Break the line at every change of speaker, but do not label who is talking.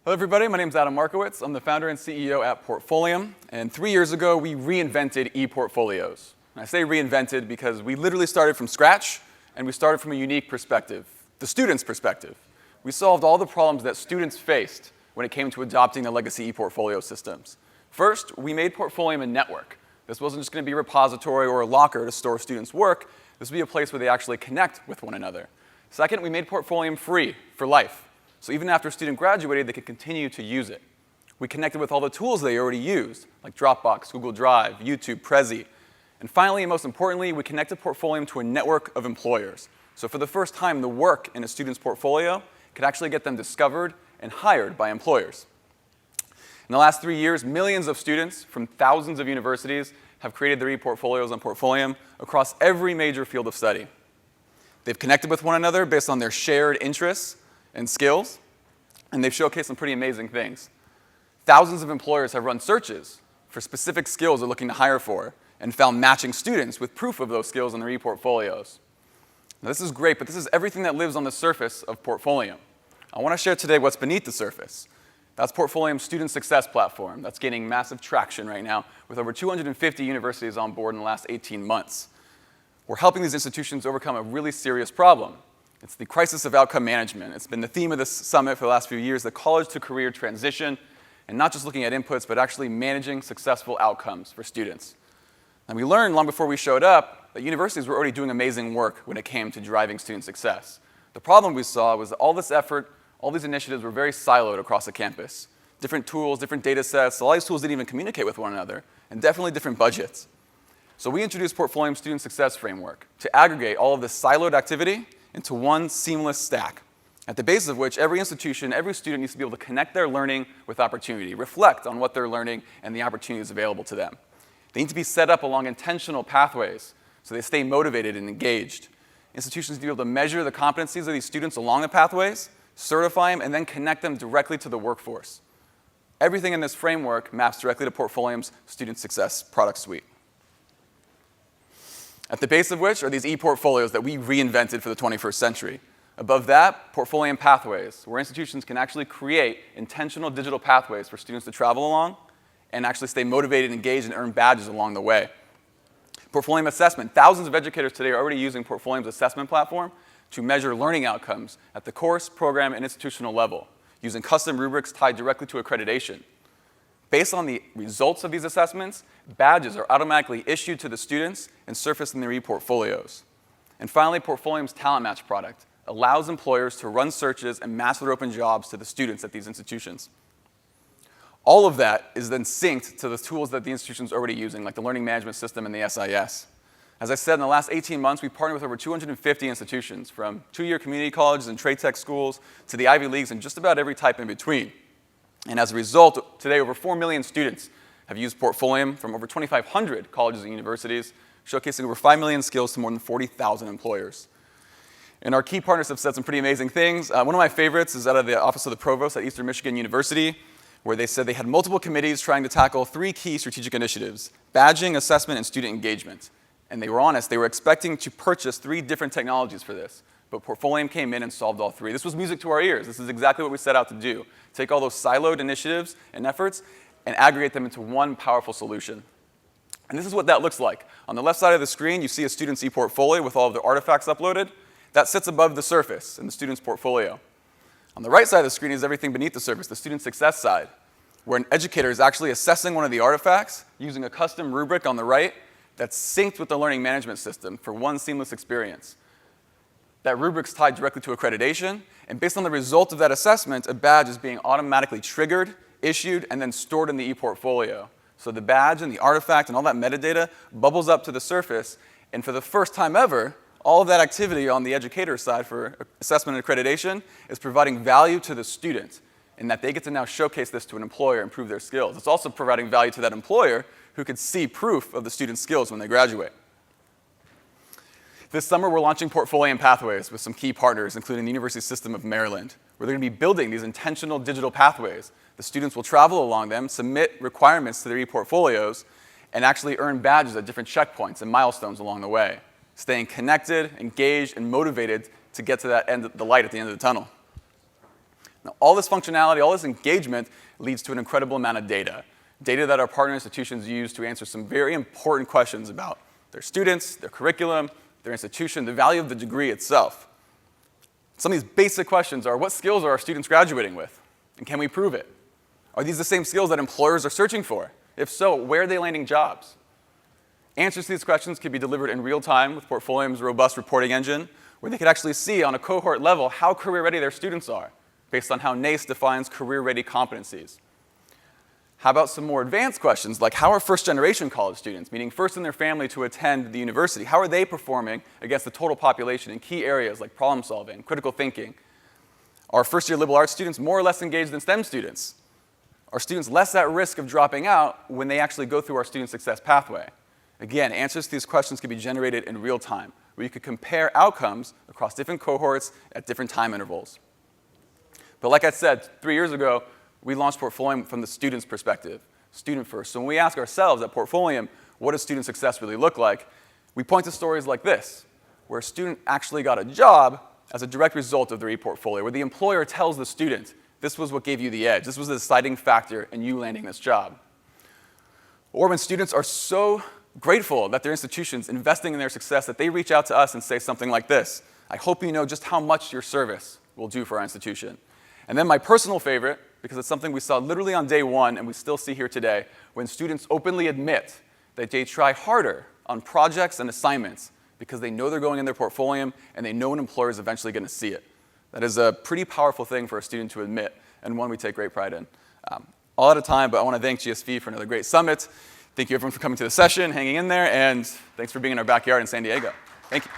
Hello everybody, my name is Adam Markowitz. I'm the founder and CEO at Portfolium, and 3 years ago we reinvented e-portfolios. And I say reinvented because we literally started from scratch, and we started from a unique perspective, the student's perspective. We solved all the problems that students faced when it came to adopting the legacy e-portfolio systems. First, we made Portfolium a network. This wasn't just going to be a repository or a locker to store students' work. This would be a place where they actually connect with one another. Second, we made Portfolium free for life. So even after a student graduated, they could continue to use it. We connected with all the tools they already used, like Dropbox, Google Drive, YouTube, Prezi. And finally, and most importantly, we connected Portfolium to a network of employers. So for the first time, the work in a student's portfolio could actually get them discovered and hired by employers. In the last 3 years, millions of students from thousands of universities have created their e-portfolios on Portfolium across every major field of study. They've connected with one another based on their shared interests and skills, and they've showcased some pretty amazing things. Thousands of employers have run searches for specific skills they're looking to hire for and found matching students with proof of those skills in their e-portfolios. Now, this is great, but this is everything that lives on the surface of Portfolium. I want to share today what's beneath the surface. That's Portfolium's student success platform that's gaining massive traction right now with over 250 universities on board in the last 18 months. We're helping these institutions overcome a really serious problem. It's the crisis of outcome management. It's been the theme of this summit for the last few years, the college-to-career transition, and not just looking at inputs, but actually managing successful outcomes for students. And we learned long before we showed up that universities were already doing amazing work when it came to driving student success. The problem we saw was that all this effort, all these initiatives were very siloed across the campus. Different tools, different data sets, all these tools didn't even communicate with one another, and definitely different budgets. So we introduced Portfolium's Student Success Framework to aggregate all of this siloed activity into one seamless stack, at the base of which every institution, every student needs to be able to connect their learning with opportunity, reflect on what they're learning and the opportunities available to them. They need to be set up along intentional pathways so they stay motivated and engaged. Institutions need to be able to measure the competencies of these students along the pathways, certify them, and then connect them directly to the workforce. Everything in this framework maps directly to Portfolium's Student Success product suite. At the base of which are these e-portfolios that we reinvented for the 21st century. Above that, Portfolium pathways, where institutions can actually create intentional digital pathways for students to travel along and actually stay motivated, engaged, and earn badges along the way. Portfolium assessment. Thousands of educators today are already using Portfolium's assessment platform to measure learning outcomes at the course, program, and institutional level, using custom rubrics tied directly to accreditation. Based on the results of these assessments, badges are automatically issued to the students and surfaced in their e-portfolios. And finally, Portfolium's Talent Match product allows employers to run searches and match their open jobs to the students at these institutions. All of that is then synced to the tools that the institutions are already using, like the learning management system and the SIS. As I said, in the last 18 months, we've partnered with over 250 institutions, from two-year community colleges and trade tech schools to the Ivy Leagues and just about every type in between. And as a result, today over 4 million students have used Portfolium from over 2,500 colleges and universities, showcasing over 5 million skills to more than 40,000 employers. And our key partners have said some pretty amazing things. One of my favorites is out of the Office of the Provost at Eastern Michigan University, where they said they had multiple committees trying to tackle 3 key strategic initiatives: badging, assessment, and student engagement. And they were honest, they were expecting to purchase 3 different technologies for this. But Portfolium came in and solved all 3. This was music to our ears. This is exactly what we set out to do. Take all those siloed initiatives and efforts and aggregate them into one powerful solution. And this is what that looks like. On the left side of the screen, you see a student's e-portfolio with all of their artifacts uploaded. That sits above the surface in the student's portfolio. On the right side of the screen is everything beneath the surface, the student success side, where an educator is actually assessing one of the artifacts using a custom rubric on the right that's synced with the learning management system for one seamless experience. That rubric's tied directly to accreditation, and based on the result of that assessment, a badge is being automatically triggered, issued, and then stored in the e-portfolio. So the badge and the artifact and all that metadata bubbles up to the surface, and for the first time ever, all of that activity on the educator side for assessment and accreditation is providing value to the student, in that they get to now showcase this to an employer and prove their skills. It's also providing value to that employer who could see proof of the student's skills when they graduate. This summer, we're launching Portfolium Pathways with some key partners, including the University System of Maryland, where they're going to be building these intentional digital pathways. The students will travel along them, submit requirements to their e-portfolios, and actually earn badges at different checkpoints and milestones along the way, staying connected, engaged, and motivated to get to that end, the light at the end of the tunnel. Now, all this functionality, all this engagement leads to an incredible amount of data. Data that our partner institutions use to answer some very important questions about their students, their curriculum, their institution, the value of the degree itself. Some of these basic questions are, what skills are our students graduating with? And can we prove it? Are these the same skills that employers are searching for? If so, where are they landing jobs? Answers to these questions can be delivered in real time with Portfolium's robust reporting engine, where they can actually see on a cohort level how career-ready their students are, based on how NACE defines career-ready competencies. How about some more advanced questions, like how are first-generation college students, meaning first in their family to attend the university, how are they performing against the total population in key areas like problem solving, critical thinking? Are first-year liberal arts students more or less engaged than STEM students? Are students less at risk of dropping out when they actually go through our student success pathway? Again, answers to these questions can be generated in real time, where you could compare outcomes across different cohorts at different time intervals. But like I said, 3 years ago, we launched Portfolium from the student's perspective, student first. So when we ask ourselves at Portfolium, what does student success really look like, we point to stories like this, where a student actually got a job as a direct result of their e-portfolio, where the employer tells the student, this was what gave you the edge, this was the deciding factor in you landing this job. Or when students are so grateful that their institution's investing in their success that they reach out to us and say something like this, I hope you know just how much your service will do for our institution. And then my personal favorite, because it's something we saw literally on day one and we still see here today, when students openly admit that they try harder on projects and assignments because they know they're going in their Portfolium and they know an employer is eventually going to see it. That is a pretty powerful thing for a student to admit, and one we take great pride in. All out of time, but I want to thank GSV for another great summit. Thank you everyone for coming to the session, hanging in there, and thanks for being in our backyard in San Diego. Thank you.